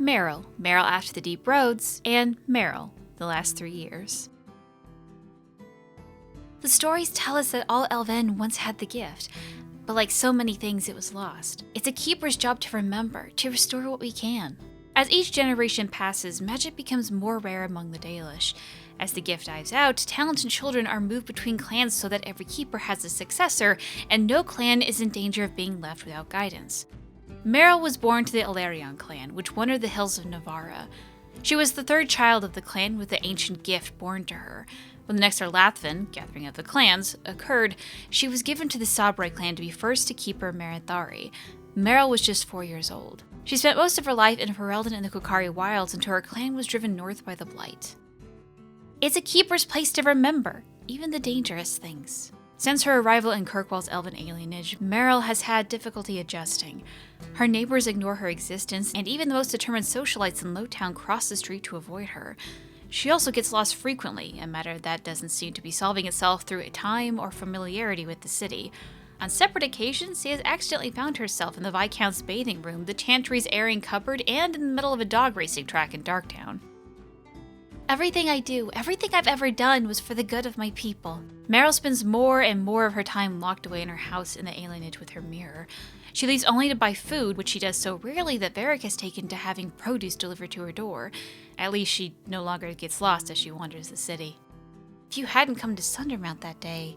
Merrill, Merrill after the deep roads, and Merrill, the last 3 years. The stories tell us that all Elven once had the gift, but like so many things, it was lost. It's a keeper's job to remember, to restore what we can. As each generation passes, magic becomes more rare among the Dalish. As the gift dies out, talented children are moved between clans so that every keeper has a successor, and no clan is in danger of being left without guidance. Merrill was born to the Ilarion clan, which wandered the hills of Navarra. She was the third child of the clan with the ancient gift born to her. When the next Arlathven, gathering of the clans, occurred, she was given to the Sabrai clan to be first to keeper Merenthari. Merrill was just 4 years old. She spent most of her life in Ferelden and the Kokari Wilds until her clan was driven north by the Blight. It's a keeper's place to remember, even the dangerous things. Since her arrival in Kirkwall's elven alienage, Merrill has had difficulty adjusting. Her neighbors ignore her existence, and even the most determined socialites in Lowtown cross the street to avoid her. She also gets lost frequently, a matter that doesn't seem to be solving itself through time or familiarity with the city. On separate occasions, she has accidentally found herself in the Viscount's bathing room, the Chantry's airing cupboard, and in the middle of a dog racing track in Darktown. Everything I do, everything I've ever done was for the good of my people. Merrill spends more and more of her time locked away in her house in the alienage with her mirror. She leaves only to buy food, which she does so rarely that Varric has taken to having produce delivered to her door. At least she no longer gets lost as she wanders the city. If you hadn't come to Sundermount that day,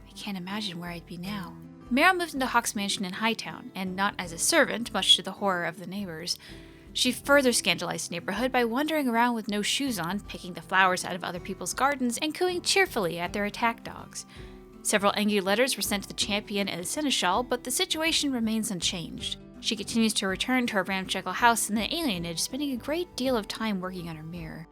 I can't imagine where I'd be now. Merrill moved into Hawk's Mansion in Hightown, and not as a servant, much to the horror of the neighbors. She further scandalized the neighborhood by wandering around with no shoes on, picking the flowers out of other people's gardens, and cooing cheerfully at their attack dogs. Several angry letters were sent to the champion and the seneschal, but the situation remains unchanged. She continues to return to her ramshackle house in the alienage, spending a great deal of time working on her mirror.